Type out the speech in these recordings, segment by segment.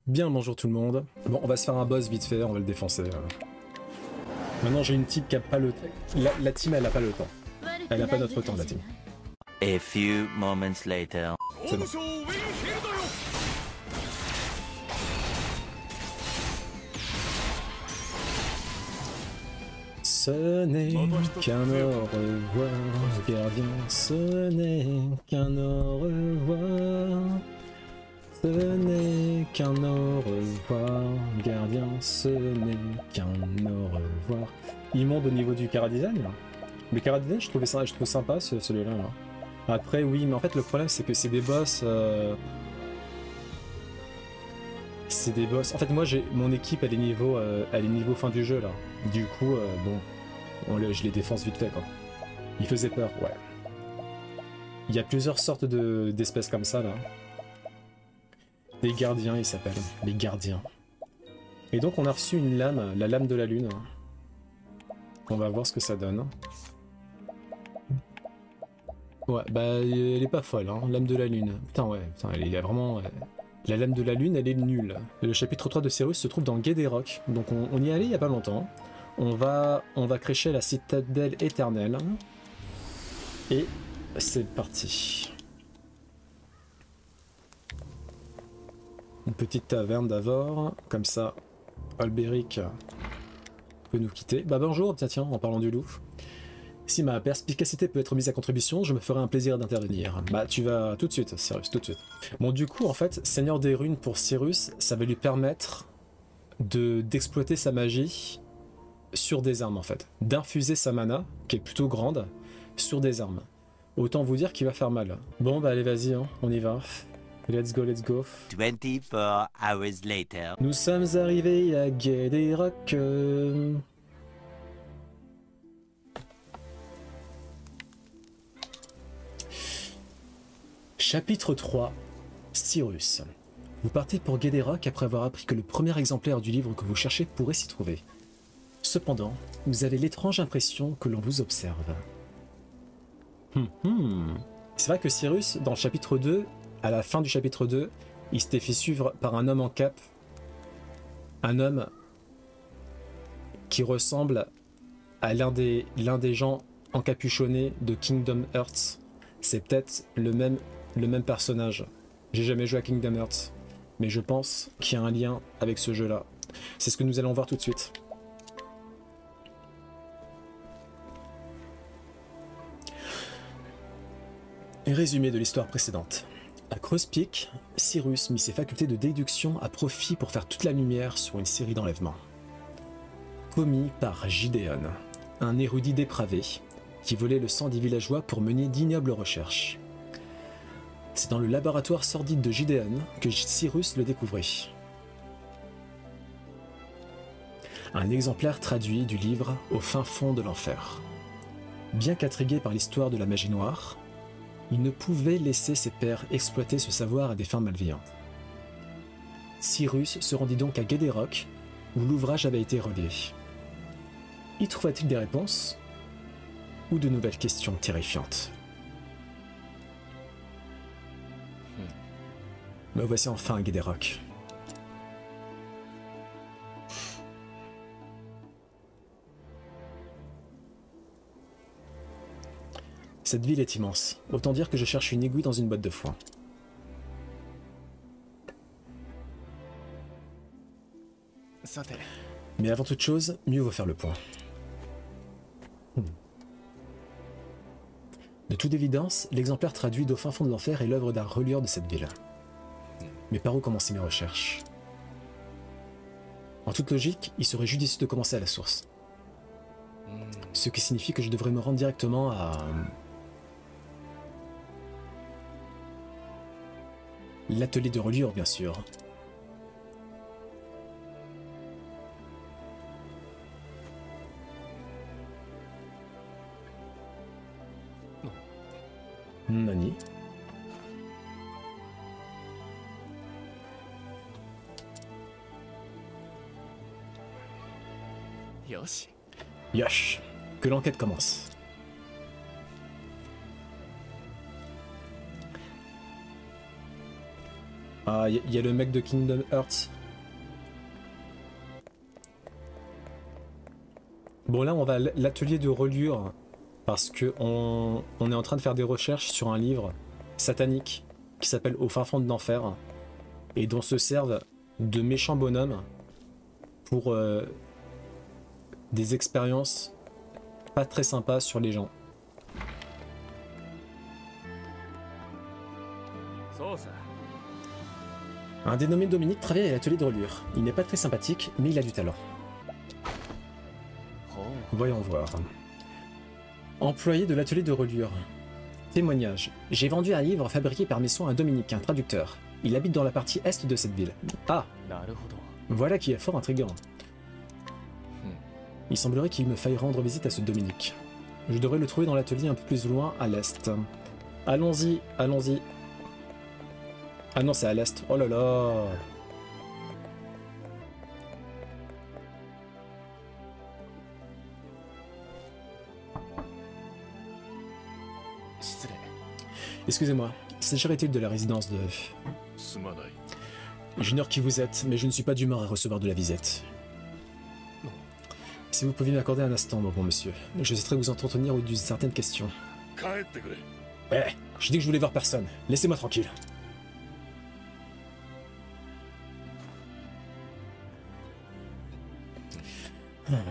Bien, bonjour tout le monde. Bon, on va se faire un boss vite fait, on va le défoncer. Maintenant, j'ai une team qui a pas le temps. La team, elle a pas le temps. Elle a pas notre temps, la team. A few moments later. C'est bon. Ce n'est qu'un au revoir, gardien. Ce n'est qu'un au revoir. Ce n'est qu'un au revoir, gardien. Ce n'est qu'un au revoir. Il monte au niveau du chara-design là. Le chara-design, je trouve sympa celui-là. Là. Après, oui, mais en fait, le problème c'est que c'est des boss. C'est des boss. En fait, moi, mon équipe, elle est niveau fin du jeu là. Du coup, bon, je les défonce vite fait quoi. Il faisait peur, ouais. Il y a plusieurs sortes d'espèces comme ça là. Des gardiens, ils s'appellent. Les gardiens. Et donc, on a reçu une lame, la lame de la lune. On va voir ce que ça donne. Ouais, bah, elle est pas folle, hein, lame de la lune. Putain, ouais, putain, il y a vraiment... La lame de la lune, elle est nulle. Le chapitre 3 de Cyrus se trouve dans Guédéroc. Donc, on y est allé il y a pas longtemps. On va crécher la citadelle éternelle. Et c'est parti. Une petite taverne d'abord, comme ça, Albéric peut nous quitter. Bah bonjour, tiens, en parlant du loup. Si ma perspicacité peut être mise à contribution, je me ferai un plaisir d'intervenir. Bah tu vas tout de suite, Cyrus, tout de suite. Bon du coup, en fait, Seigneur des Runes pour Cyrus, ça va lui permettre d'exploiter sa magie sur des armes en fait. D'infuser sa mana, qui est plutôt grande, sur des armes. Autant vous dire qu'il va faire mal. Bon bah allez vas-y, hein, on y va. Let's go, let's go. 24 hours later. Nous sommes arrivés à Guédéroc. Chapitre 3. Cyrus. Vous partez pour Guédéroc après avoir appris que le premier exemplaire du livre que vous cherchez pourrait s'y trouver. Cependant, vous avez l'étrange impression que l'on vous observe. C'est vrai que Cyrus, dans le chapitre 2, à la fin du chapitre 2, il s'était fait suivre par un homme en cape. Un homme qui ressemble à l'un des gens encapuchonnés de Kingdom Hearts. C'est peut-être le même personnage. J'ai jamais joué à Kingdom Hearts, mais je pense qu'il y a un lien avec ce jeu-là. C'est ce que nous allons voir tout de suite. Résumé de l'histoire précédente. À Creuse Peak, Cyrus mit ses facultés de déduction à profit pour faire toute la lumière sur une série d'enlèvements. Commis par Gideon, un érudit dépravé, qui volait le sang des villageois pour mener d'ignobles recherches. C'est dans le laboratoire sordide de Gideon que Cyrus le découvrit. Un exemplaire traduit du livre Au fin fond de l'enfer. Bien qu'intrigué par l'histoire de la magie noire, il ne pouvait laisser ses pairs exploiter ce savoir à des fins malveillantes. Cyrus se rendit donc à Guédéroc, où l'ouvrage avait été relié. Y trouva-t-il des réponses ou de nouvelles questions terrifiantes? Me voici enfin à Guédéroc. Cette ville est immense. Autant dire que je cherche une aiguille dans une botte de foin. Mais avant toute chose, mieux vaut faire le point. De toute évidence, l'exemplaire traduit d'Au fin fond de l'enfer est l'œuvre d'un relieur de cette ville. Mais par où commencer mes recherches? En toute logique, il serait judicieux de commencer à la source. Ce qui signifie que je devrais me rendre directement à... l'atelier de reliure, bien sûr. Nani? Yosh, que l'enquête commence. Ah, il y a le mec de Kingdom Hearts Bon là on va à l'atelier de reliure parce que on est en train de faire des recherches sur un livre satanique qui s'appelle Au fin fond de l'enfer et dont se servent de méchants bonhommes pour des expériences pas très sympas sur les gens. Un dénommé Dominique travaille à l'atelier de reliure. Il n'est pas très sympathique, mais il a du talent. Voyons voir. Employé de l'atelier de reliure. Témoignage. J'ai vendu un livre fabriqué par mes soins à Dominique, un traducteur. Il habite dans la partie est de cette ville. Ah, voilà qui est fort intriguant. Il semblerait qu'il me faille rendre visite à ce Dominique. Je devrais le trouver dans l'atelier un peu plus loin, à l'est. Allons-y, allons-y. Ah non, c'est à l'est. Oh là là. Excusez-moi, s'agirait-il de la résidence de... J'ignore qui vous êtes, mais je ne suis pas d'humeur à recevoir de la visite. Si vous pouviez m'accorder un instant, mon bon monsieur, je souhaiterais vous entretenir d'une certaine question. Eh, je dis que je voulais voir personne. Laissez-moi tranquille.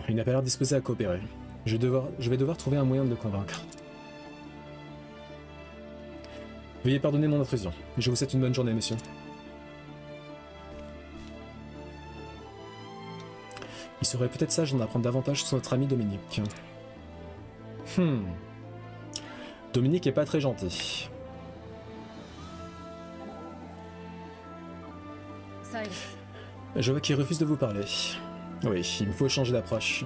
Il n'a pas l'air disposé à coopérer. Je vais devoir trouver un moyen de le convaincre. Veuillez pardonner mon intrusion. Je vous souhaite une bonne journée, monsieur. Il serait peut-être sage d'en apprendre davantage sur notre ami Dominique. Dominique est pas très gentil. Je vois qu'il refuse de vous parler. Oui, il me faut changer d'approche.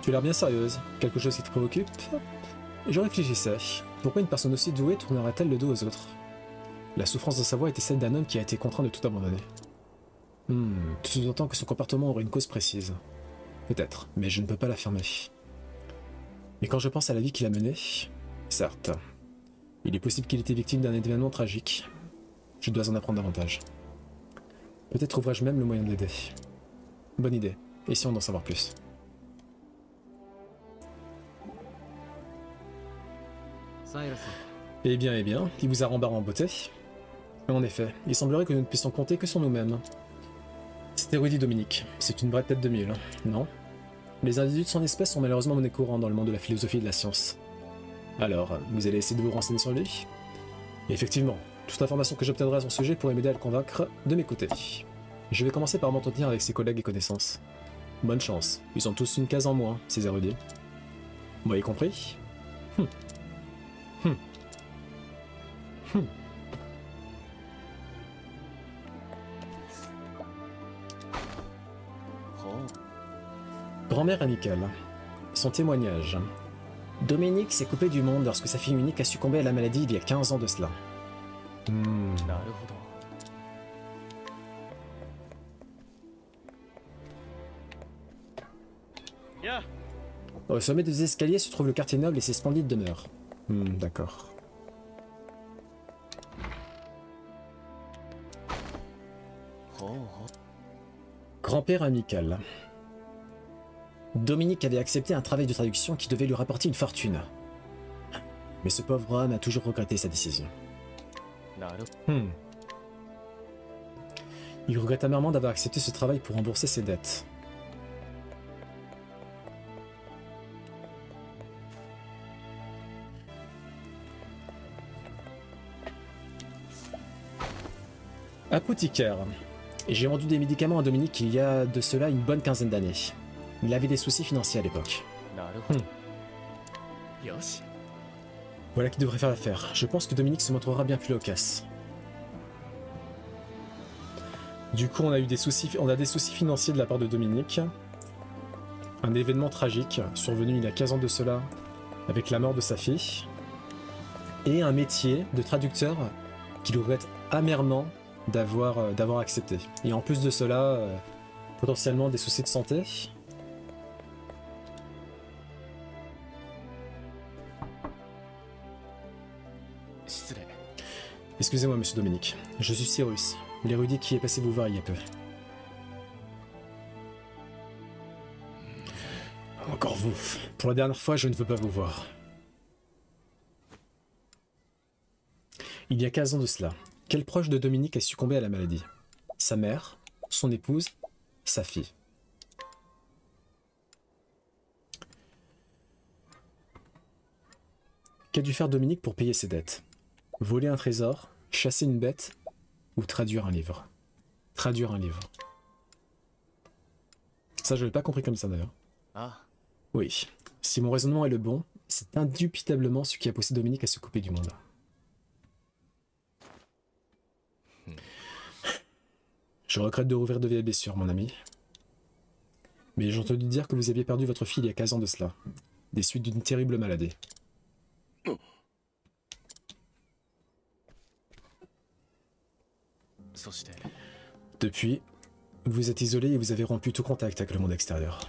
Tu as l'air bien sérieuse. Quelque chose qui te préoccupe? Je réfléchissais. Pourquoi une personne aussi douée tournerait-elle le dos aux autres? La souffrance de sa voix était celle d'un homme qui a été contraint de tout abandonner. Tout sous-entend que son comportement aurait une cause précise. Peut-être, mais je ne peux pas l'affirmer. Mais quand je pense à la vie qu'il a menée, certes, il est possible qu'il était victime d'un événement tragique. Je dois en apprendre davantage. Peut-être trouverai-je même le moyen de l'aider. Bonne idée. Essayons d'en savoir plus. Eh bien, il vous a rembarré en beauté. En effet, il semblerait que nous ne puissions compter que sur nous-mêmes. C'est érudit Dominique, c'est une vraie tête de mule, non? Les individus de son espèce sont malheureusement monnaie courante dans le monde de la philosophie et de la science. Alors, vous allez essayer de vous renseigner sur lui? Effectivement, toute information que j'obtiendrai à son sujet pourrait m'aider à le convaincre de m'écouter. Je vais commencer par m'entretenir avec ses collègues et connaissances. Bonne chance, ils ont tous une case en moins, ces érudits. Vous m'avez compris? Grand-mère amicale. Son témoignage. Dominique s'est coupé du monde lorsque sa fille unique a succombé à la maladie il y a 15 ans de cela. Au sommet des escaliers se trouve le quartier noble et ses splendides demeures. D'accord. Grand-père amical. Dominique avait accepté un travail de traduction qui devait lui rapporter une fortune. Mais ce pauvre homme a toujours regretté sa décision. Il regrette amèrement d'avoir accepté ce travail pour rembourser ses dettes. Apothicaire. J'ai vendu des médicaments à Dominique il y a de cela une bonne quinzaine d'années. Il avait des soucis financiers à l'époque. Voilà qui devrait faire l'affaire. Je pense que Dominique se montrera bien plus loquace. Du coup, on a des soucis financiers de la part de Dominique. Un événement tragique survenu il y a 15 ans de cela, avec la mort de sa fille. Et un métier de traducteur qu'il regrette amèrement d'avoir accepté. Et en plus de cela, potentiellement des soucis de santé. Excusez-moi, monsieur Dominique. Je suis Cyrus, l'érudit qui est passé vous voir il y a peu. Encore vous. Pour la dernière fois, je ne veux pas vous voir. Il y a 15 ans de cela, quel proche de Dominique a succombé à la maladie? Sa mère, son épouse, sa fille. Qu'a dû faire Dominique pour payer ses dettes? Voler un trésor, chasser une bête ou traduire un livre? Traduire un livre. Ça, je l'avais pas compris comme ça d'ailleurs. Ah, Oui, si mon raisonnement est le bon, c'est indubitablement ce qui a poussé Dominique à se couper du monde. Je regrette de rouvrir de vieilles blessures, mon ami. Mais j'ai entendu dire que vous aviez perdu votre fille il y a 15 ans de cela, des suites d'une terrible maladie. Depuis, vous vous êtes isolé et vous avez rompu tout contact avec le monde extérieur,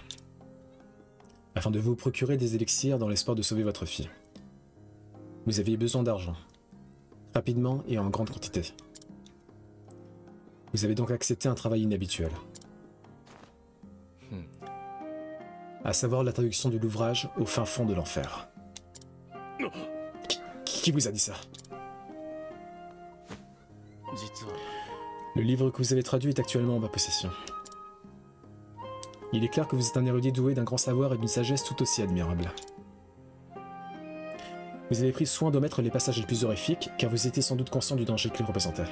afin de vous procurer des élixirs dans l'espoir de sauver votre fille. Vous aviez besoin d'argent, rapidement et en grande quantité. Vous avez donc accepté un travail inhabituel. À savoir la traduction de l'ouvrage au fin fond de l'enfer. Qui vous a dit ça? Le livre que vous avez traduit est actuellement en ma possession. Il est clair que vous êtes un érudit doué d'un grand savoir et d'une sagesse tout aussi admirable. Vous avez pris soin d'omettre les passages les plus horrifiques, car vous étiez sans doute conscient du danger qu'ils représentaient.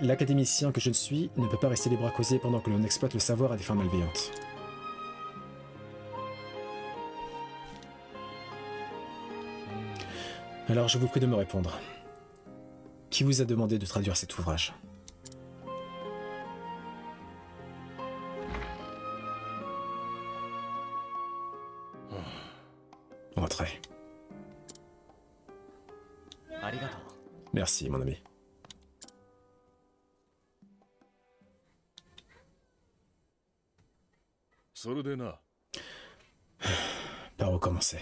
L'académicien que je ne suis ne peut pas rester les bras croisés pendant que l'on exploite le savoir à des fins malveillantes. Alors je vous prie de me répondre. Qui vous a demandé de traduire cet ouvrage? Entrez. Merci, mon ami. Par où commencer?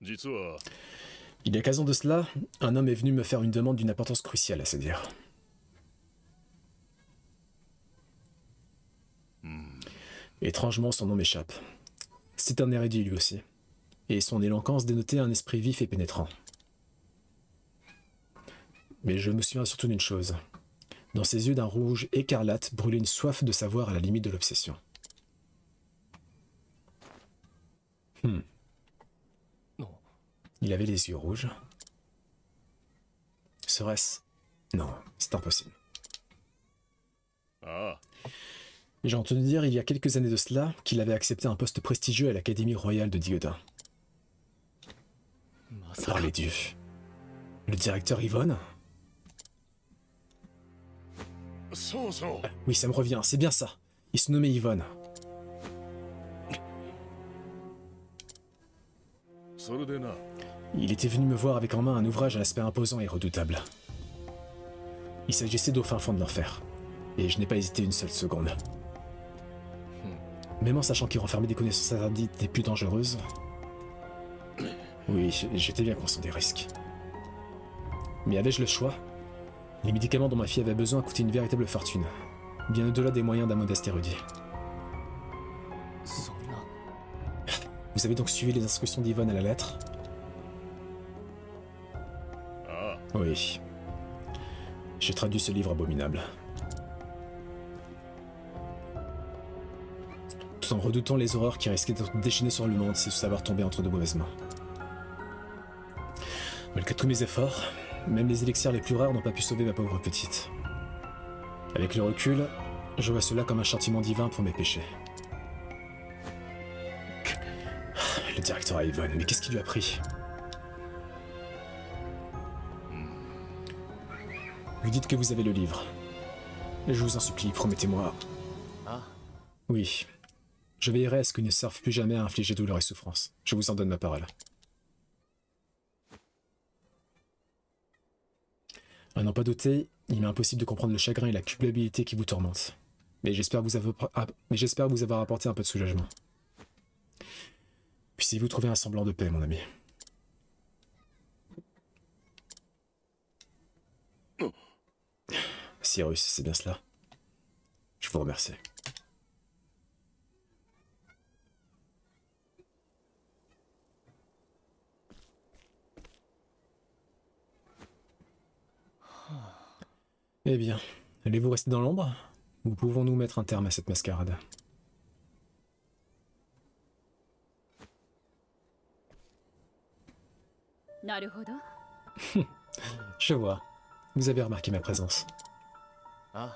Il y a 15 ans de cela, un homme est venu me faire une demande d'une importance cruciale, à se dire. Étrangement, son nom m'échappe. C'est un érudit lui aussi, et son éloquence dénotait un esprit vif et pénétrant. Mais je me souviens surtout d'une chose. Dans ses yeux d'un rouge écarlate brûlait une soif de savoir à la limite de l'obsession. Il avait les yeux rouges. Serait-ce... Non, c'est impossible. J'ai entendu dire il y a quelques années de cela qu'il avait accepté un poste prestigieux à l'Académie royale de Diodin. Par les dieux. Le directeur Yvonne? Oui, ça me revient, c'est bien ça. Il se nommait Yvonne. Il était venu me voir avec en main un ouvrage à l'aspect imposant et redoutable. Il s'agissait d'au fin fond de l'enfer, et je n'ai pas hésité une seule seconde. Même en sachant qu'il renfermait des connaissances interdites des plus dangereuses, oui, j'étais bien conscient des risques. Mais avais-je le choix? Les médicaments dont ma fille avait besoin coûtaient une véritable fortune, bien au-delà des moyens d'un modeste érudit. Vous avez donc suivi les instructions d'Yvonne à la lettre? Oui. J'ai traduit ce livre abominable. Tout en redoutant les horreurs qui risquaient d'être déchaînées sur le monde si ce savoir tombait entre de mauvaises mains. Malgré tous mes efforts, même les élixirs les plus rares n'ont pas pu sauver ma pauvre petite. Avec le recul, je vois cela comme un châtiment divin pour mes péchés. Le directeur Yvonne, mais qu'est-ce qui lui a pris? Vous dites que vous avez le livre. Je vous en supplie, promettez-moi. Oui. Je veillerai à ce qu'il ne serve plus jamais à infliger douleur et souffrance. Je vous en donne ma parole. À n'en pas douter, il m'est impossible de comprendre le chagrin et la culpabilité qui vous tourmentent. Mais j'espère vous avoir apporté un peu de soulagement. Puissiez-vous trouver un semblant de paix, mon ami. Cyrus, c'est bien cela. Je vous remercie. Eh bien, allez-vous rester dans l'ombre? Ou pouvons-nous mettre un terme à cette mascarade? Je vois. Vous avez remarqué ma présence. Ah,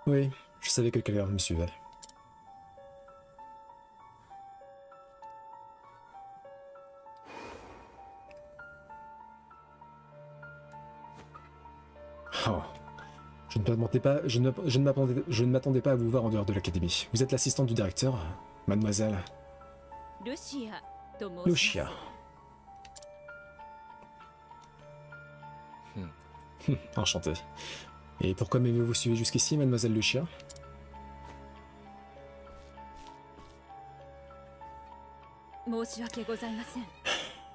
Oui, je savais que quelqu'un me suivait. Oh. Je ne m'attendais pas à vous voir en dehors de l'académie. Vous êtes l'assistante du directeur, mademoiselle Lucia. Enchanté. Et pourquoi m'avez-vous suivi jusqu'ici, mademoiselle Lucia?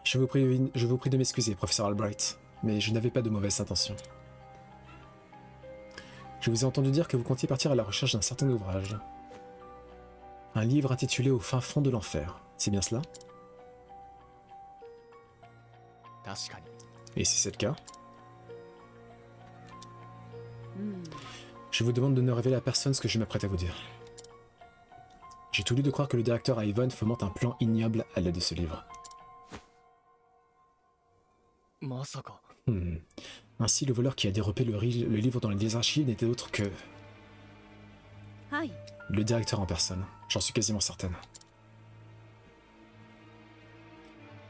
Je vous prie de m'excuser, professeur Albright, mais je n'avais pas de mauvaises intentions. Je vous ai entendu dire que vous comptiez partir à la recherche d'un certain ouvrage. Un livre intitulé Au fin fond de l'enfer. C'est bien cela? Et si c'est le cas? Je vous demande de ne révéler à personne ce que je m'apprête à vous dire. J'ai tout lieu de croire que le directeur Ivan fomente un plan ignoble à l'aide de ce livre. Ainsi, le voleur qui a dérobé le livre dans les archives n'était autre que... le directeur en personne. J'en suis quasiment certaine.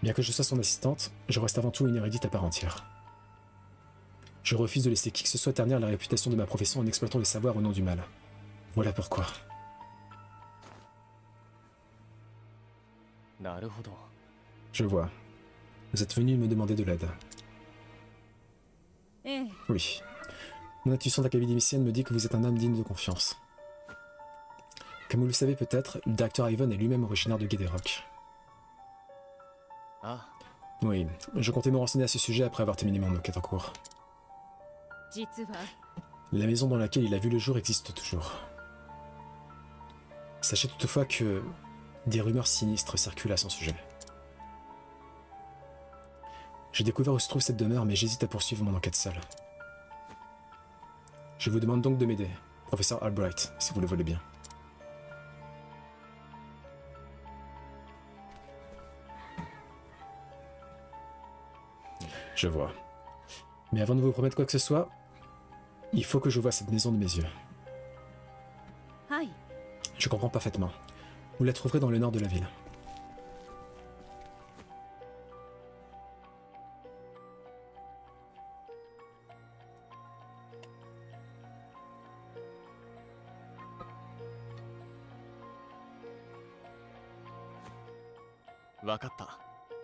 Bien que je sois son assistante, je reste avant tout une érudite à part entière. Je refuse de laisser qui que ce soit ternir la réputation de ma profession en exploitant le savoir au nom du mal. Voilà pourquoi. Je vois. Vous êtes venu me demander de l'aide. Oui. Mon intuition d'académicienne me dit que vous êtes un homme digne de confiance. Comme vous le savez peut-être, le directeur Ivan est lui-même originaire de Guédéroc. Oui, je comptais me renseigner à ce sujet après avoir terminé mon enquête en cours. La maison dans laquelle il a vu le jour existe toujours. Sachez toutefois que des rumeurs sinistres circulent à son sujet. J'ai découvert où se trouve cette demeure, mais j'hésite à poursuivre mon enquête seul. Je vous demande donc de m'aider, professeur Albright, si vous le voulez bien. Je vois. Mais avant de vous promettre quoi que ce soit, il faut que je voie cette maison de mes yeux. Je comprends parfaitement. Vous la trouverez dans le nord de la ville.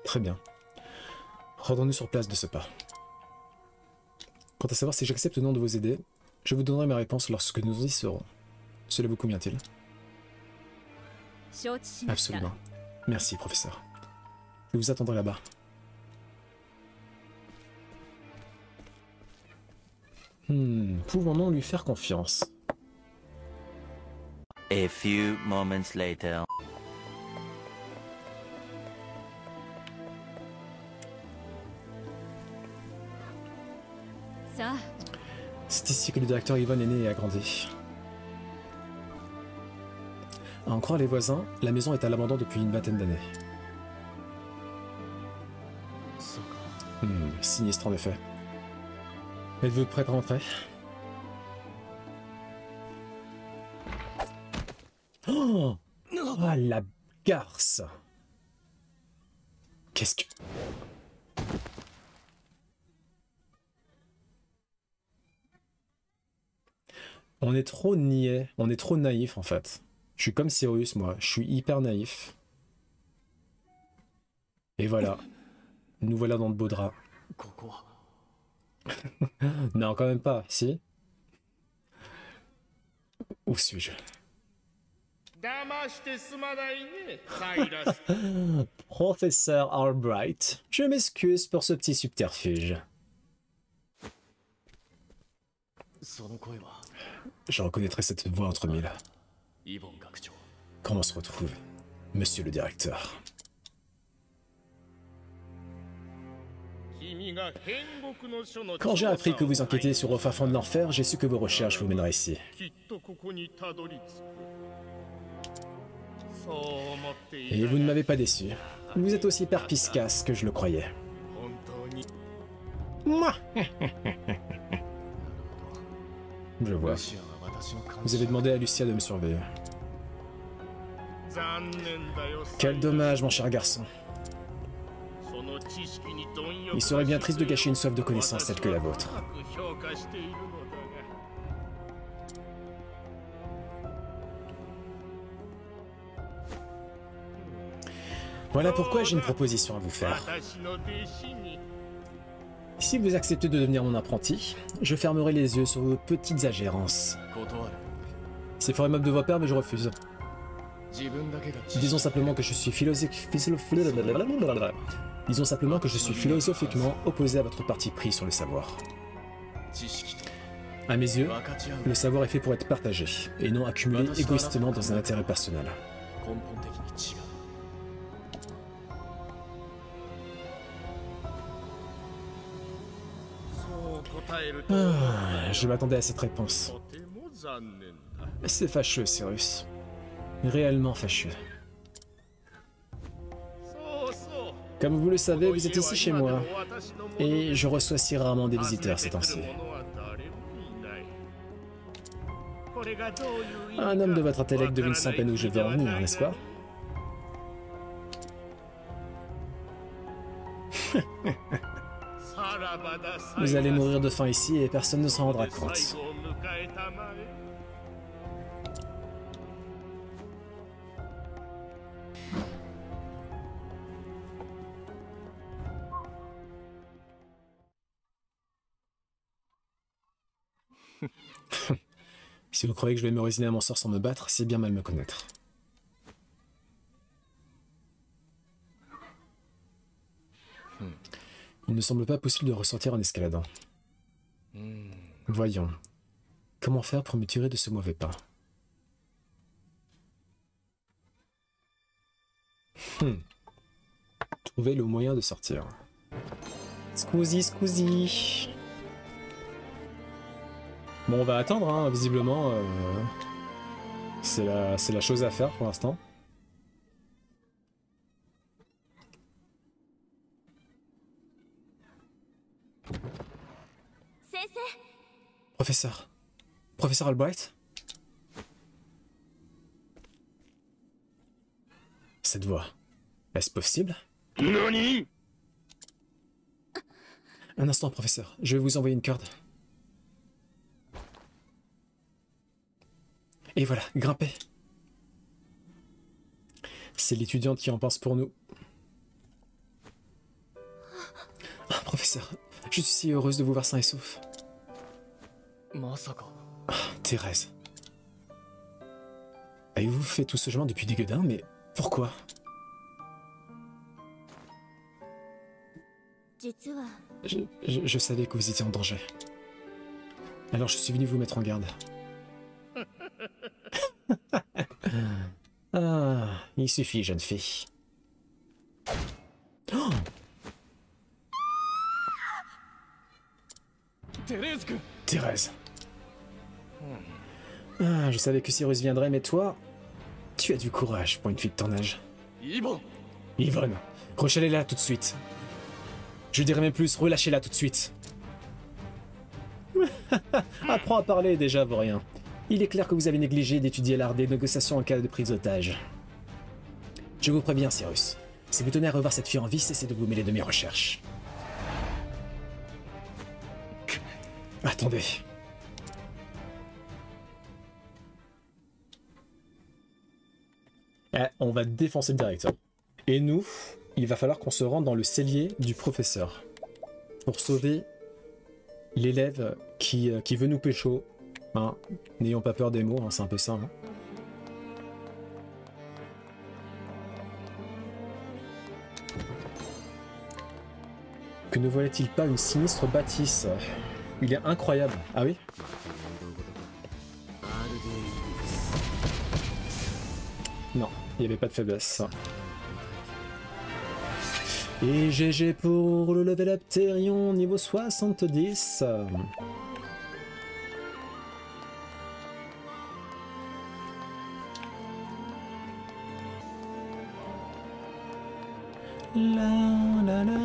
Très bien. Rendons-nous sur place de ce pas. Quant à savoir si j'accepte ou non de vous aider, je vous donnerai mes réponses lorsque nous y serons. Cela vous convient-il? Absolument. Merci, professeur. Je vous attendrai là-bas. Pouvons-nous lui faire confiance? A few moments later. C'est ici que le directeur Ivan est né et a grandi. À en croire les voisins, la maison est à l'abandon depuis une vingtaine d'années. Sinistre en effet. Êtes-vous prêt à rentrer? Oh, ah, la garce! Qu'est-ce que... On est trop niais, on est trop naïf en fait. Je suis comme Cyrus, moi, je suis hyper naïf. Et voilà, nous voilà dans de beaux draps. Non, quand même pas, si? Où suis-je? Professeur Albright, je m'excuse pour ce petit subterfuge. Je reconnaîtrai cette voix entre mille. Comment on se retrouve, monsieur le directeur? Quand j'ai appris que vous enquêtez sur au fin fond de l'enfer, j'ai su que vos recherches vous mèneraient ici. Et vous ne m'avez pas déçu. Vous êtes aussi perspicace que je le croyais. Moi. Je vois. Vous avez demandé à Lucia de me surveiller. Quel dommage, mon cher garçon. Il serait bien triste de gâcher une soif de connaissance telle que la vôtre. Voilà pourquoi j'ai une proposition à vous faire. Si vous acceptez de devenir mon apprenti, je fermerai les yeux sur vos petites ingérences. C'est fort aimable de votre part, mais je refuse. Disons simplement que je suis philosophiquement opposé à votre parti pris sur le savoir. À mes yeux, le savoir est fait pour être partagé, et non accumulé égoïstement dans un intérêt personnel. Je m'attendais à cette réponse. C'est fâcheux, Cyrus. Réellement fâcheux. Comme vous le savez, vous êtes ici chez moi, et je reçois si rarement des visiteurs ces temps-ci. Un homme de votre intellect devine sans peine où je veux en venir, n'est-ce pas? Vous allez mourir de faim ici et personne ne s'en rendra compte. Si vous croyez que je vais me résigner à mon sort sans me battre, c'est bien mal me connaître. Il ne semble pas possible de ressortir en escaladant. Voyons. Comment faire pour me tirer de ce mauvais pas? Trouver le moyen de sortir. Scusi, scusi. Bon, on va attendre, hein. Visiblement. C'est la chose à faire pour l'instant. Professeur. Professeur Albright? Cette voix. Est-ce possible? Nani? Un instant, professeur. Je vais vous envoyer une corde. Et voilà, grimpez. C'est l'étudiante qui en pense pour nous. Ah, professeur, je suis si heureuse de vous voir sain et sauf. Ah, Thérèse. Avez-vous fait tout ce chemin depuis Déguedin, mais pourquoi? Je savais que vous étiez en danger. Alors je suis venu vous mettre en garde. Ah, il suffit, jeune fille. Oh! Thérèse. Ah, je savais que Cyrus viendrait, mais toi, tu as du courage pour une fille de ton âge. Yvonne, rechalez-la tout de suite. Je dirais même plus, relâchez-la tout de suite. Apprends à parler déjà, vaurien. Il est clair que vous avez négligé d'étudier l'art des négociations en cas de prise d'otage. Je vous préviens, Cyrus. Si vous tenez à revoir cette fille en vie, cessez de vous mêler de mes recherches. Attendez. On va défoncer le directeur. Et nous, il va falloir qu'on se rende dans le cellier du professeur. Pour sauver l'élève qui veut nous pécho. Hein, n'ayons pas peur des mots, hein, c'est un peu ça. Hein. Que ne voilà-t-il pas une sinistre bâtisse? Il est incroyable. Ah oui? Il n'y avait pas de faiblesse. Et GG pour le level up Therion niveau 70. La la la la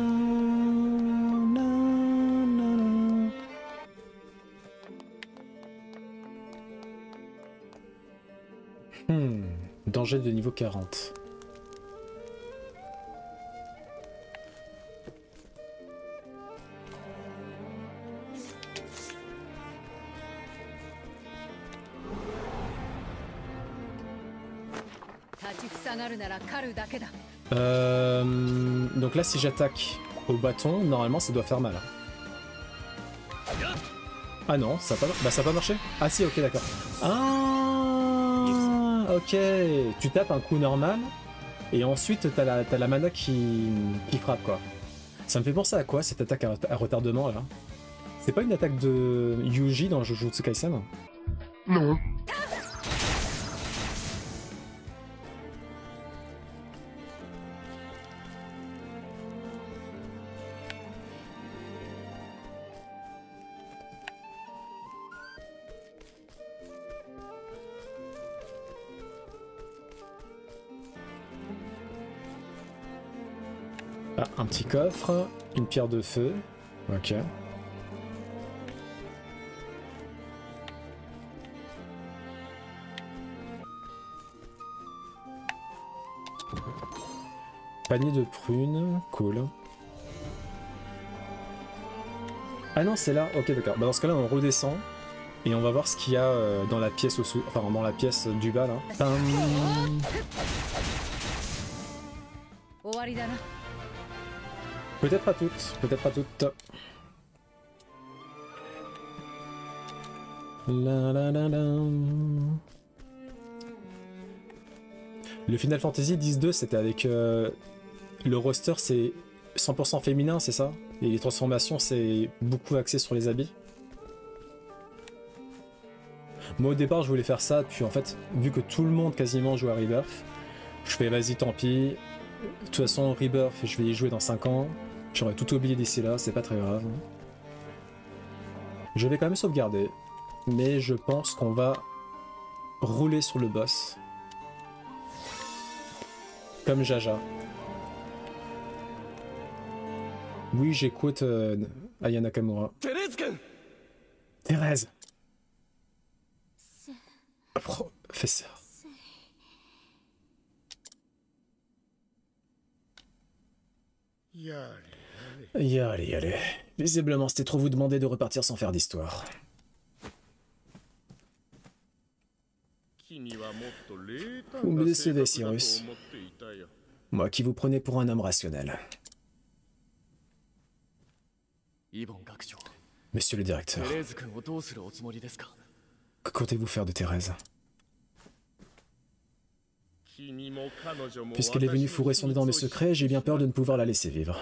la. Danger de niveau 40. Donc là, si j'attaque au bâton, normalement ça doit faire mal. Ah non, ça a pas, bah, ça a pas marché. Ah si, ok, d'accord. Ah, ok. Tu tapes un coup normal et ensuite t'as la mana qui frappe quoi. Ça me fait penser à quoi cette attaque à retardement là? C'est pas une attaque de Yuji dans Jujutsu Kaisen? Non. Ah, un petit coffre, une pierre de feu. Ok. Panier de prunes, cool. Ah non, c'est là, ok d'accord. Bah dans ce cas-là, on redescend et on va voir ce qu'il y a dans la pièce enfin dans la pièce du bas là. Peut-être pas toutes, peut-être pas toutes. La la la la. Le Final Fantasy X-2 c'était avec le roster, c'est 100% féminin, c'est ça? Et les transformations, c'est beaucoup axé sur les habits. Moi au départ, je voulais faire ça, puis en fait, vu que tout le monde quasiment joue à Rebirth, je fais vas-y, tant pis. De toute façon, Rebirth, je vais y jouer dans 5 ans. J'aurais tout oublié d'ici là, c'est pas très grave. Je vais quand même sauvegarder, mais je pense qu'on va rouler sur le boss. Comme Jaja. Oui, j'écoute Aya Nakamura. Thérèse. Professeur. Allez, allez. Visiblement, c'était trop vous demander de repartir sans faire d'histoire. Vous me décevez, Cyrus. Moi qui vous prenais pour un homme rationnel. Monsieur le directeur, que comptez-vous faire de Thérèse? Puisqu'elle est venue fourrer son nez dans mes secrets, j'ai bien peur de ne pouvoir la laisser vivre.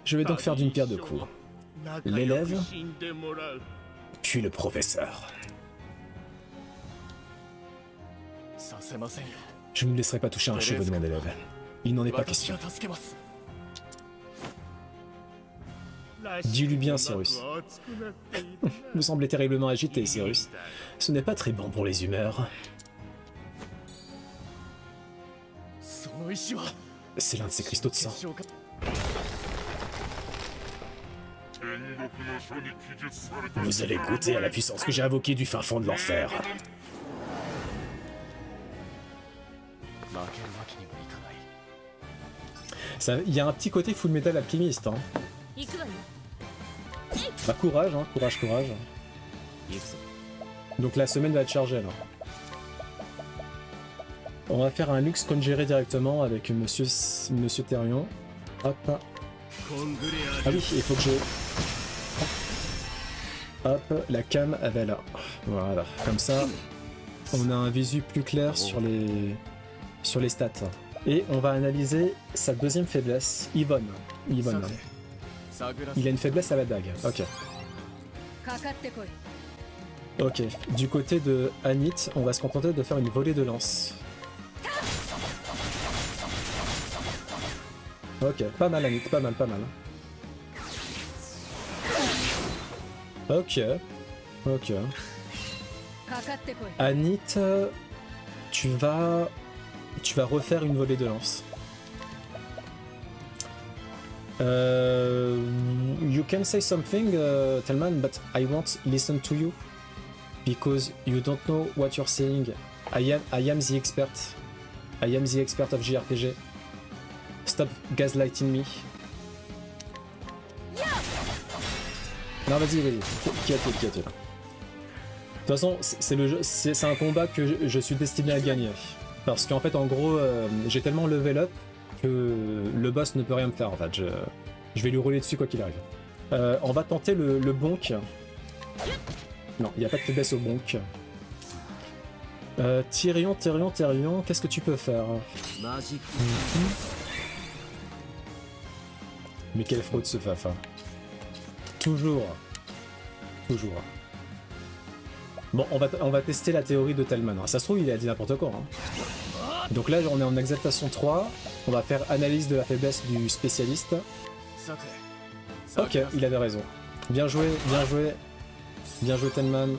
Je vais donc faire d'une pierre deux coups. L'élève, puis le professeur. Je ne me laisserai pas toucher un cheveu de mon élève. Il n'en est pas question. Dis-lui bien, Cyrus. Vous semblez terriblement agité, Cyrus. Ce n'est pas très bon pour les humeurs. C'est l'un de ces cristaux de sang. Vous allez goûter à la puissance que j'ai invoquée du fin fond de l'enfer. Il y a un petit côté Full Metal Alchemist. Hein. Bah courage, hein, courage. Donc la semaine va être chargée là. On va faire un luxe conjuré directement avec Monsieur Therion. Hop. Ah oui, il faut que je... Hop, la cam elle est là. Voilà, comme ça, on a un visu plus clair sur les stats. Et on va analyser sa deuxième faiblesse, Yvonne. Il a une faiblesse à la dague, ok. Ok, du côté de Anit, on va se contenter de faire une volée de lance. Ok, pas mal Anit, pas mal, pas mal. Ok, ok. Anit, tu vas refaire une volée de lance. You can say something, Telman, but I won't listen to you because you don't know what you're saying. I am the expert. I am the expert of JRPG. Stop gaslighting me. Non, vas-y, vas-y. Qui a-t-il là? De toute façon, c'est le jeu, c'est un combat que je suis destiné à gagner. Parce qu'en fait, en gros, j'ai tellement level up que le boss ne peut rien me faire. En fait, je vais lui rouler dessus quoi qu'il arrive. On va tenter le bonk. Non, il n'y a pas de faiblesse au bonk. Tyrion, qu'est-ce que tu peux faire? Mais quelle fraude ce Fafa. Toujours. Bon, on va tester la théorie de Telman. Ça se trouve, il a dit n'importe quoi. Hein. Donc là, on est en exaltation 3. On va faire analyse de la faiblesse du spécialiste. Ok, il avait raison. Bien joué, bien joué. Bien joué, Telman.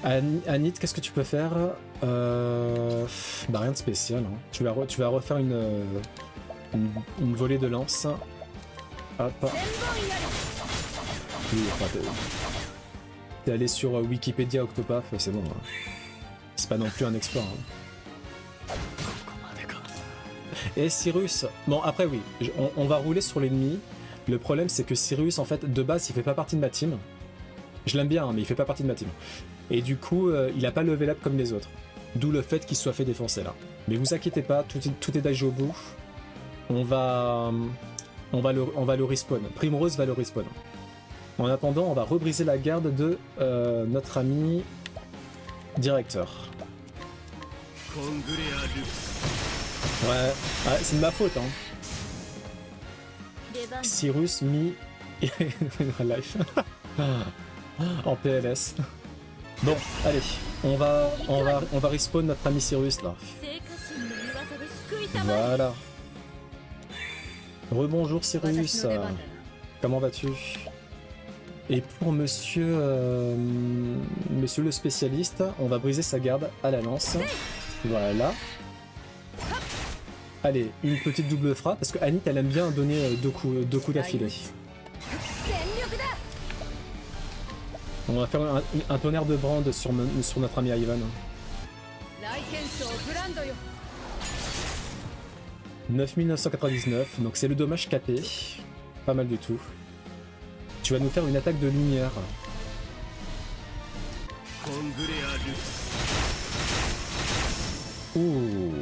Anit, qu'est-ce que tu peux faire? Bah rien de spécial. Hein. Tu vas refaire une volée de lance. Hop. Oui, enfin, t'es allé sur Wikipédia Octopath, c'est bon. Hein. C'est pas non plus un exploit. Hein. Et Cyrus, bon après oui, on va rouler sur l'ennemi. Le problème c'est que Cyrus en fait de base il fait pas partie de ma team. Je l'aime bien hein, mais il fait pas partie de ma team. Et du coup il a pas level up comme les autres. D'où le fait qu'il soit fait défoncer là. Mais vous inquiétez pas, tout est d'âge au bout. On va le respawn. Primrose va le respawn. En attendant, on va rebriser la garde de notre ami directeur. Ouais, c'est de ma faute. Hein. Cyrus mi life en PLS. Bon, allez, on va respawn notre ami Cyrus là. Voilà. Rebonjour Cyrus, comment vas-tu? Et pour monsieur le spécialiste, on va briser sa garde à la lance. Voilà. Allez, une petite double frappe, parce que Anit elle aime bien donner deux coups d'affilée. On va faire un tonnerre de brand sur notre ami Ivan. 9999, donc c'est le dommage capé. Pas mal du tout. Tu vas nous faire une attaque de lumière. Ouh.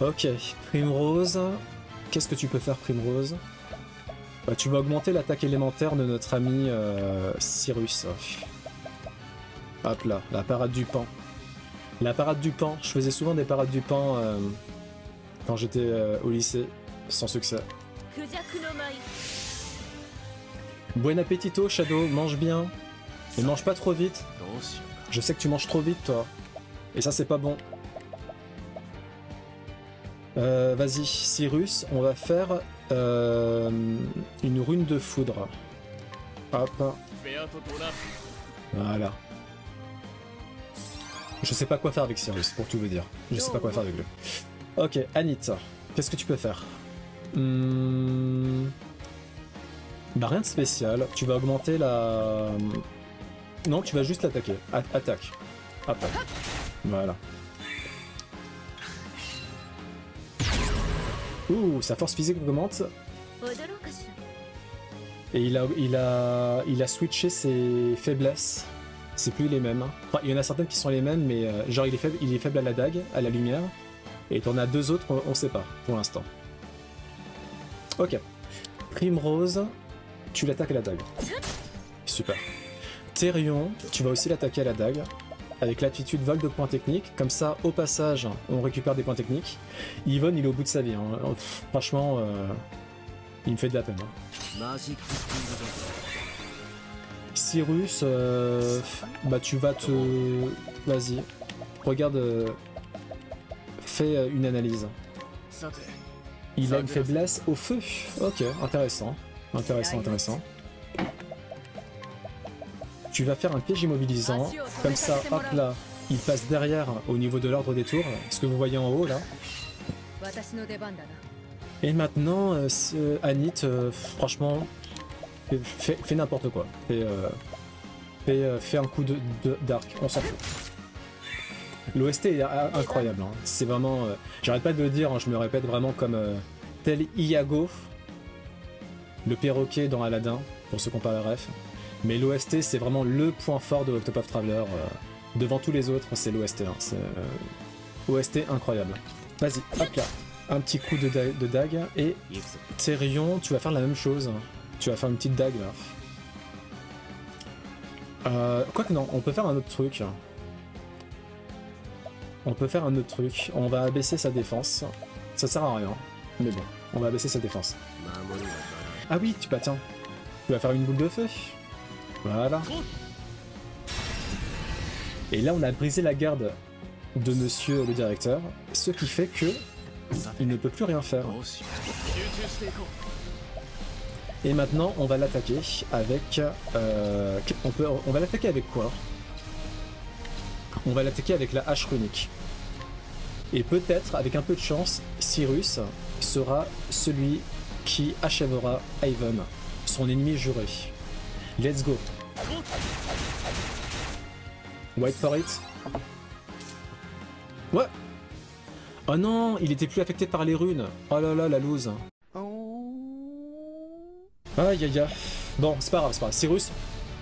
Ok, Primrose. Qu'est-ce que tu peux faire, Primrose? Bah, tu vas augmenter l'attaque élémentaire de notre ami Cyrus. Hop là, la parade du pan. La parade du pan. Je faisais souvent des parades du pan quand j'étais au lycée, sans succès. Buen appétito, Shadow, mange bien. Mais mange pas trop vite. Je sais que tu manges trop vite, toi. Et ça, c'est pas bon. Vas-y, Cyrus, on va faire une rune de foudre. Hop. Voilà. Je sais pas quoi faire avec Cyrus, pour tout vous dire. Je sais pas quoi faire avec lui. Ok, Anit, qu'est-ce que tu peux faire? Bah rien de spécial. Tu vas augmenter la... Non, tu vas juste l'attaquer. Attaque. Hop. Voilà. Ouh, sa force physique augmente. Et il a switché ses faiblesses. C'est plus les mêmes. Enfin, il y en a certaines qui sont les mêmes, mais genre il est faible à la dague, à la lumière. Et t'en as deux autres, on sait pas pour l'instant. Ok. Primrose, tu l'attaques à la dague. Super. Therion, tu vas aussi l'attaquer à la dague. Avec l'attitude vol de points techniques. Comme ça, au passage, on récupère des points techniques. Yvonne, il est au bout de sa vie. Hein. Franchement, Il me fait de la peine. Hein. Cyrus, bah tu vas te... Vas-y. Regarde... fais une analyse. Il a une faiblesse au feu. Ok, intéressant. Intéressant. Tu vas faire un piège immobilisant. Comme ça, hop là, il passe derrière au niveau de l'ordre des tours. Ce que vous voyez en haut là. Et maintenant, Anit, franchement, fais n'importe quoi. Fais un coup d'arc, on s'en fout. L'OST est incroyable, hein. C'est vraiment... j'arrête pas de le dire, hein, je me répète vraiment comme tel Iago, le perroquet dans Aladdin, pour ceux qui n'ont pas la ref. Mais l'OST, c'est vraiment le point fort de Octopath Traveler. Devant tous les autres, c'est l'OST. Hein. C'est OST incroyable. Vas-y, hop là. Un petit coup de dague. Et Therion, tu vas faire la même chose. Tu vas faire une petite dague là. Quoique non, on peut faire un autre truc. On va abaisser sa défense. Ça sert à rien. Mais bon, on va abaisser sa défense. Ah oui, tiens. Tu vas faire une boule de feu. Voilà. Et là, on a brisé la garde de monsieur le directeur, ce qui fait que il ne peut plus rien faire. Et maintenant, on va l'attaquer avec... on va l'attaquer avec quoi? On va l'attaquer avec la hache runique. Et peut-être, avec un peu de chance, Cyrus sera celui qui achèvera Haven, son ennemi juré. Let's go. Wait for it. Ouais. Oh non, il était plus affecté par les runes. Oh là là, la loose. Aïe aïe aïe. Bon, c'est pas grave. Cyrus,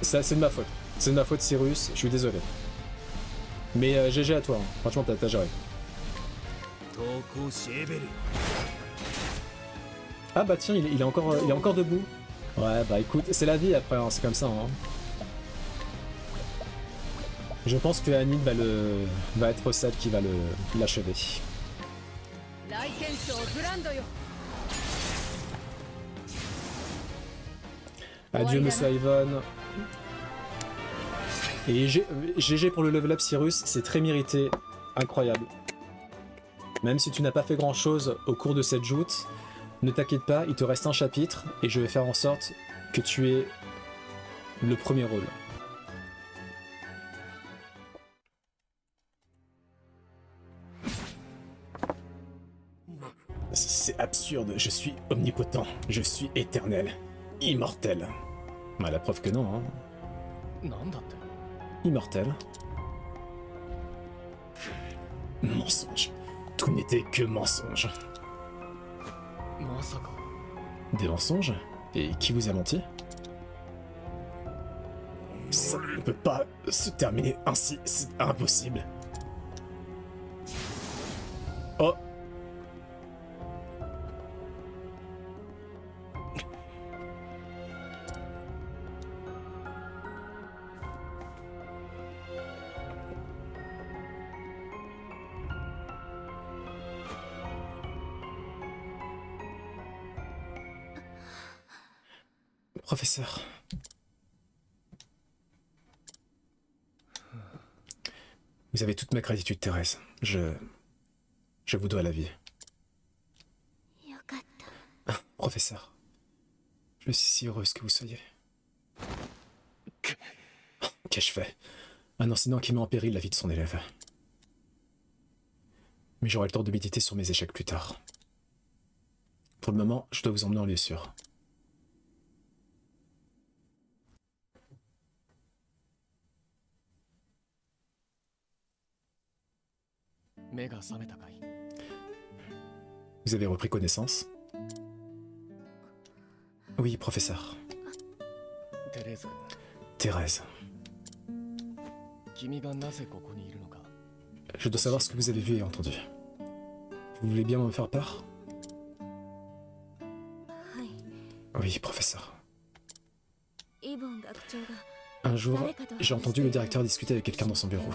c'est de ma faute. C'est de ma faute, Cyrus, je suis désolé. Mais GG à toi, hein. Franchement, t'as géré. Ah bah tiens, il est encore debout. Ouais, bah écoute, c'est la vie après, hein, c'est comme ça. Hein. Je pense que Anit va être celle qui va l'achever. Adieu monsieur Ivan. Et GG pour le level up Cyrus, c'est très mérité, incroyable. Même si tu n'as pas fait grand chose au cours de cette joute, ne t'inquiète pas, il te reste un chapitre et je vais faire en sorte que tu aies le premier rôle. C'est absurde, je suis omnipotent, je suis éternel, immortel. Bah la preuve que non, hein. Immortel. Mensonge. Tout n'était que mensonge. Des mensonges? Et qui vous a menti? Ça ne peut pas se terminer ainsi, c'est impossible. Oh! Professeur. Vous avez toute ma gratitude, Thérèse. Je vous dois la vie. Professeur, je suis si heureuse que vous soyez. Qu'ai-je fait? Un incident qui met en péril la vie de son élève. Mais j'aurai le temps de méditer sur mes échecs plus tard. Pour le moment, je dois vous emmener en lieu sûr. Vous avez repris connaissance? Oui, professeur. Thérèse. Je dois savoir ce que vous avez vu et entendu. Vous voulez bien me faire part? Oui, professeur. Un jour, j'ai entendu le directeur discuter avec quelqu'un dans son bureau.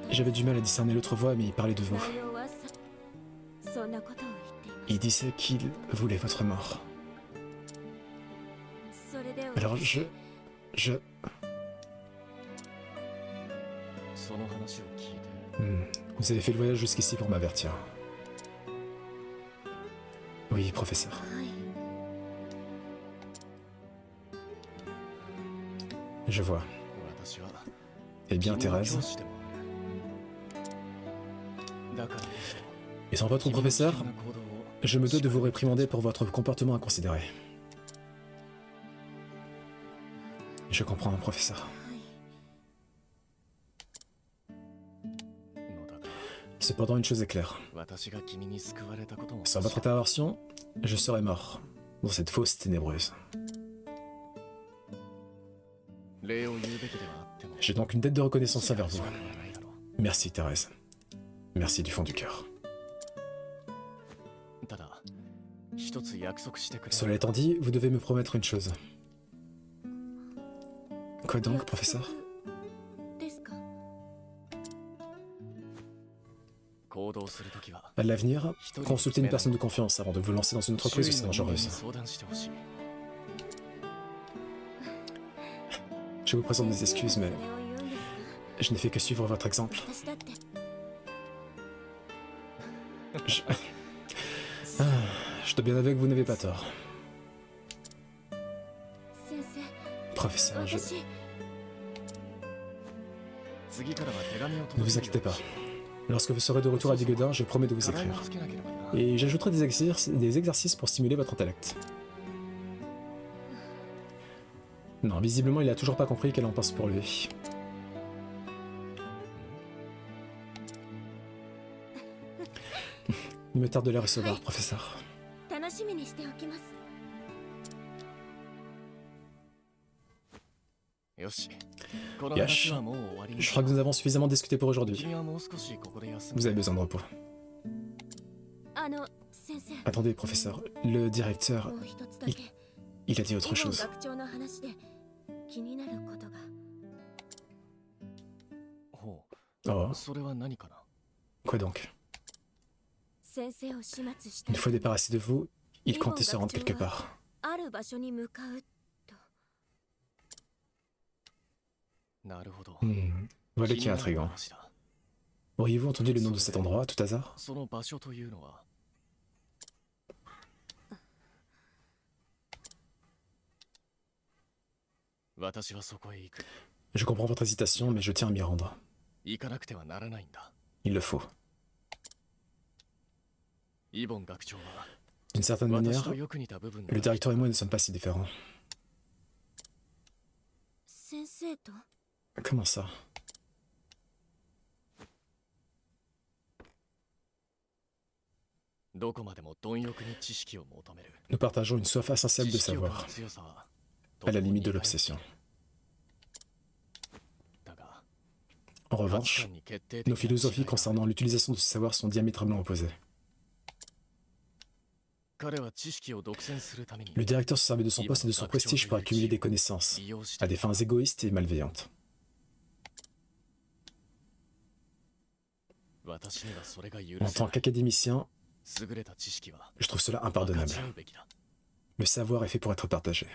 J'avais du mal à discerner l'autre voix, mais il parlait de vous. disait qu'il voulait votre mort. Alors je... Vous avez fait le voyage jusqu'ici pour m'avertir. Oui, professeur. Je vois. Eh bien, Thérèse. Et sans votre professeur, je me dois de vous réprimander pour votre comportement inconsidéré. Je comprends, professeur. Cependant, une chose est claire. Sans votre intervention, je serais mort dans cette fosse ténébreuse. J'ai donc une dette de reconnaissance envers vous. Merci, Thérèse. Merci du fond du cœur. Cela étant dit, vous devez me promettre une chose. Quoi donc, professeur? À l'avenir, consultez une personne de confiance avant de vous lancer dans une entreprise aussi dangereuse. Je vous présente des excuses, mais je n'ai fait que suivre votre exemple. Je dois bien avouer que vous n'avez pas tort. Professeur, ne vous inquiétez pas. Lorsque vous serez de retour à Digodin, je promets de vous écrire. Et j'ajouterai des exercices pour stimuler votre intellect. Non, visiblement, il n'a toujours pas compris qu'elle en pense pour lui. Il me tarde de les recevoir, professeur. Yash, je crois que nous avons suffisamment discuté pour aujourd'hui. Vous avez besoin de repos. Attendez, professeur, le directeur, il a dit autre chose. Oh. Quoi donc? Une fois débarrassé de vous, il comptait se rendre quelque part. Voilà qui est intriguant. Auriez-vous entendu le nom de cet endroit, à tout hasard? Je comprends votre hésitation, mais je tiens à m'y rendre. Il le faut. D'une certaine manière, le directeur et moi ne sommes pas si différents. Comment ça? Nous partageons une soif insatiable de savoir, à la limite de l'obsession. En revanche, nos philosophies concernant l'utilisation de ce savoir sont diamétralement opposées. Le directeur se servait de son poste et de son prestige pour accumuler des connaissances, à des fins égoïstes et malveillantes. En tant qu'académicien, je trouve cela impardonnable. Le savoir est fait pour être partagé.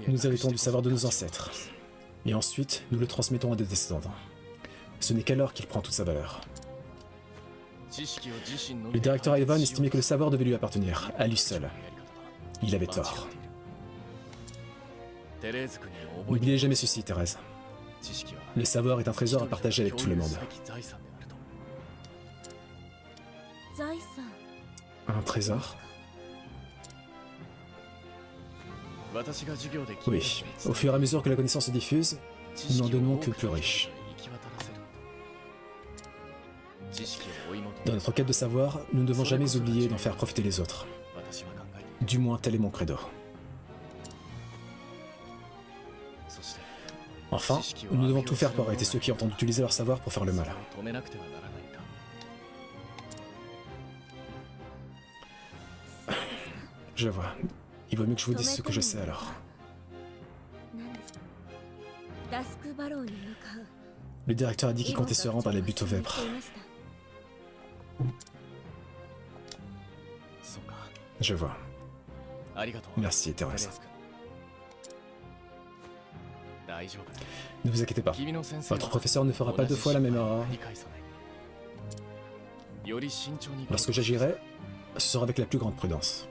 Nous héritons du savoir de nos ancêtres, et ensuite nous le transmettons à des descendants. Ce n'est qu'alors qu'il prend toute sa valeur. Le directeur Ivan estimait que le savoir devait lui appartenir, à lui seul. Il avait tort. N'oubliez jamais ceci, Thérèse. Le savoir est un trésor à partager avec tout le monde. Un trésor? Oui, au fur et à mesure que la connaissance se diffuse, nous n'en donnons que plus riches. Dans notre quête de savoir, nous ne devons jamais oublier d'en faire profiter les autres. Du moins, tel est mon credo. Enfin, nous devons tout faire pour arrêter ceux qui entendent utiliser leur savoir pour faire le mal. Je vois. Il vaut mieux que je vous dise ce que je sais alors. Le directeur a dit qu'il comptait se rendre à la butte aux vêpres. Je vois. Merci, Thérèse. Ne vous inquiétez pas. Votre professeur ne fera pas deux fois la même erreur. Lorsque j'agirai, ce sera avec la plus grande prudence.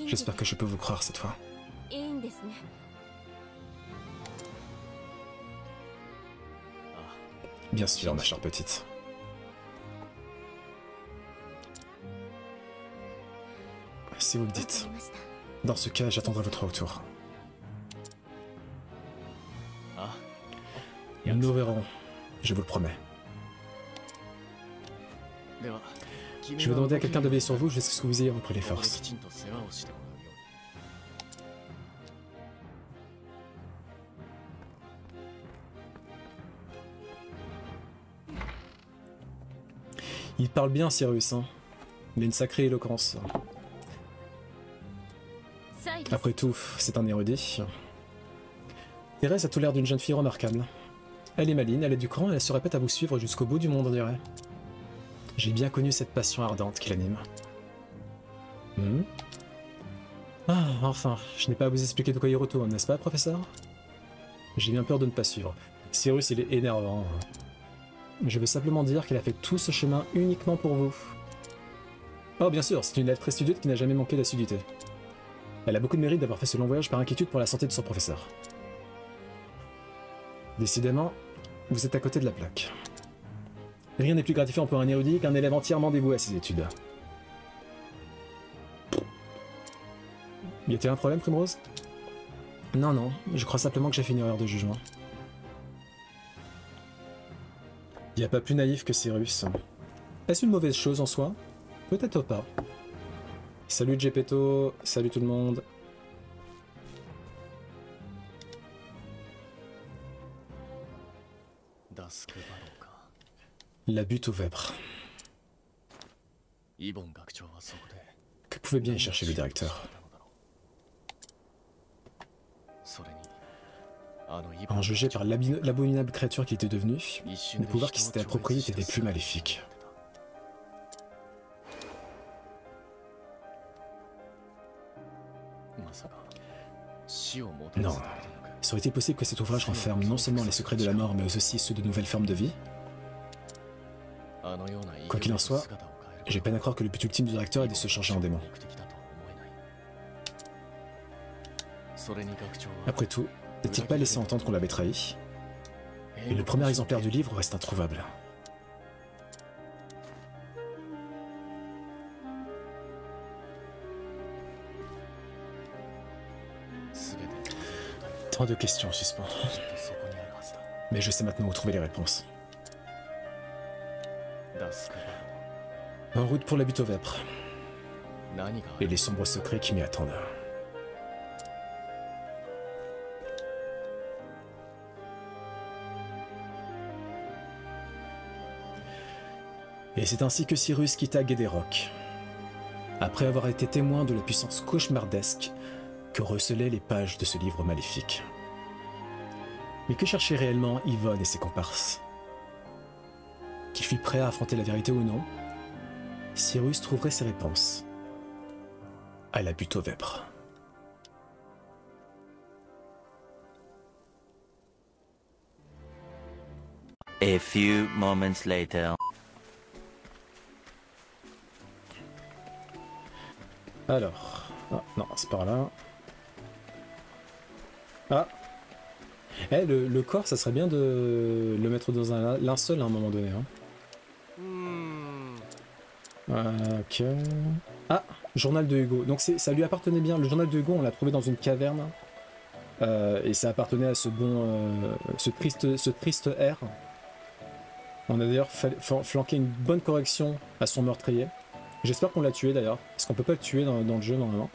J'espère que je peux vous croire cette fois. Bien sûr, ma chère petite. Si vous le dites. Dans ce cas, j'attendrai votre retour. Nous nous verrons, je vous le promets. Je vais demander à quelqu'un de veiller sur vous jusqu'à ce que vous ayez repris les forces. Il parle bien, Cyrus, hein. Il a une sacrée éloquence. Après tout, c'est un érudit. Thérèse a tout l'air d'une jeune fille remarquable. Elle est maligne, elle est du cran et elle se répète à vous suivre jusqu'au bout du monde, on dirait. J'ai bien connu cette passion ardente qui l'anime. Ah, enfin, je n'ai pas à vous expliquer de quoi il retourne, n'est-ce pas, professeur? J'ai bien peur de ne pas suivre. Cyrus, il est énervant. Je veux simplement dire qu'elle a fait tout ce chemin uniquement pour vous. Oh, bien sûr, c'est une élève très studieuse qui n'a jamais manqué d'assiduité. Elle a beaucoup de mérite d'avoir fait ce long voyage par inquiétude pour la santé de son professeur. Décidément, vous êtes à côté de la plaque. Rien n'est plus gratifiant pour un érudit qu'un élève entièrement dévoué à ses études. Y a-t-il un problème, Primrose? Non, non, je crois simplement que j'ai fait une erreur de jugement. Y a pas plus naïf que Cyrus. Est-ce une mauvaise chose en soi? Peut-être pas. Salut Gepetto, salut tout le monde. La butte aux vêpres. Que pouvait bien y chercher le directeur? En jugé par l'abominable créature qu'il était devenu, les pouvoirs qui s'étaient appropriés étaient des plus maléfiques. Non. Serait-il possible que cet ouvrage renferme non seulement les secrets de la mort, mais aussi ceux de nouvelles formes de vie? Quoi qu'il en soit, j'ai peine à croire que le but ultime du directeur est de se changer en démon. Après tout, n'a-t-il pas laissé entendre qu'on l'avait trahi? Et le premier exemplaire du livre reste introuvable. Tant de questions en suspens. Mais je sais maintenant où trouver les réponses. En route pour la butte aux vêpres. Et les sombres secrets qui m'y attendent. Et c'est ainsi que Cyrus quitta Guédéroc, après avoir été témoin de la puissance cauchemardesque que recelaient les pages de ce livre maléfique. Mais que cherchaient réellement Yvonne et ses comparses? Qu'ils fuient prêts à affronter la vérité ou non, Cyrus trouverait ses réponses à la butte aux vêpres. A few moments later. Alors, ah, non, c'est par là. Ah, le corps, ça serait bien de le mettre dans un linceul à un moment donné. Ok. Ah, journal de Hugo. Donc ça lui appartenait bien. Le journal de Hugo, on l'a trouvé dans une caverne. Et ça appartenait à ce bon, ce triste R. On a d'ailleurs flanqué une bonne correction à son meurtrier. J'espère qu'on l'a tué d'ailleurs, parce qu'on peut pas le tuer dans le jeu normalement.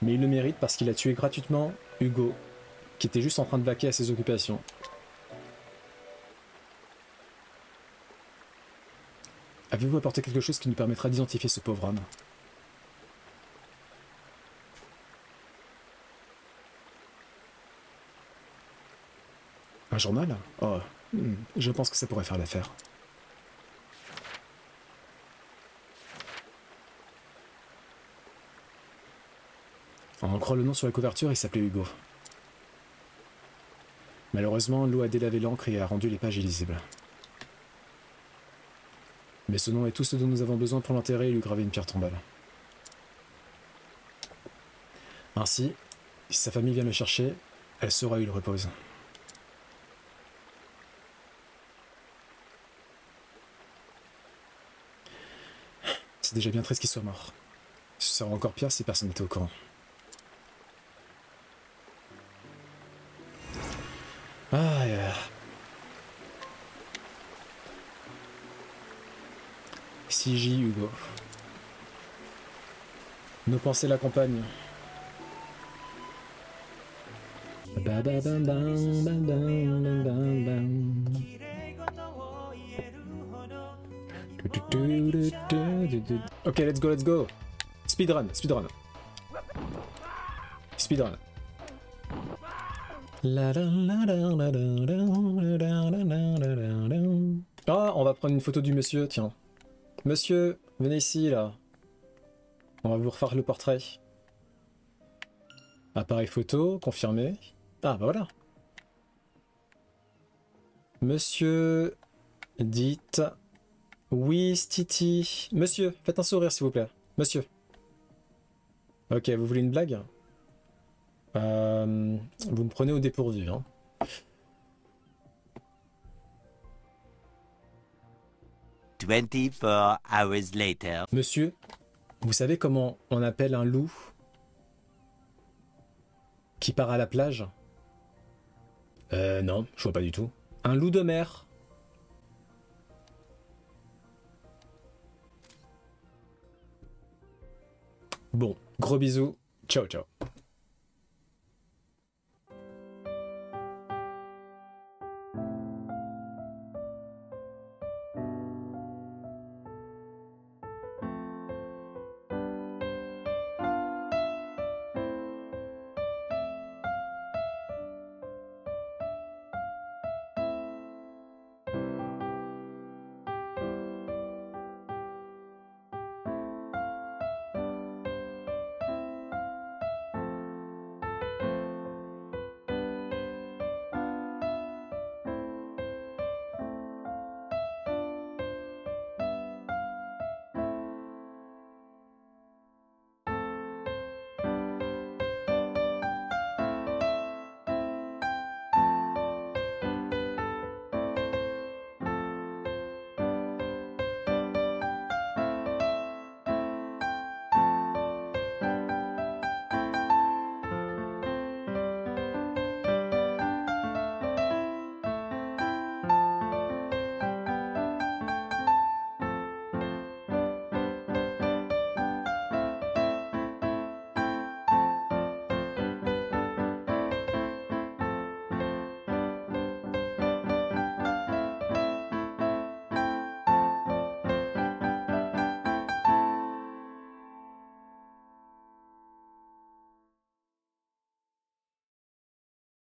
Mais il le mérite parce qu'il a tué gratuitement Hugo, qui était juste en train de vaquer à ses occupations. Avez-vous apporté quelque chose qui nous permettra d'identifier ce pauvre homme? Un journal? Oh, je pense que ça pourrait faire l'affaire. On croit le nom sur la couverture, il s'appelait Hugo. Malheureusement, l'eau a délavé l'encre et a rendu les pages illisibles. Mais ce nom est tout ce dont nous avons besoin pour l'enterrer et lui graver une pierre tombale. Ainsi, si sa famille vient le chercher, elle saura où il repose. C'est déjà bien triste qu'il soit mort. Ce serait encore pire si personne n'était au courant. Ah, CJ Hugo. Nos pensées l'accompagnent. Ok, let's go, let's go. Speedrun, speedrun. Speedrun. Ah, on va prendre une photo du monsieur, tiens. Monsieur, venez ici, là. On va vous refaire le portrait. Appareil photo, confirmé. Ah, bah voilà. Monsieur, dites... Oui, Stiti. Monsieur, faites un sourire, s'il vous plaît. Monsieur. Ok, vous voulez une blague? Vous me prenez au dépourvu, hein. "24 hours later." Monsieur, vous savez comment on appelle un loup qui part à la plage? Non, je vois pas du tout. Un loup de mer. Bon, gros bisous. Ciao, ciao.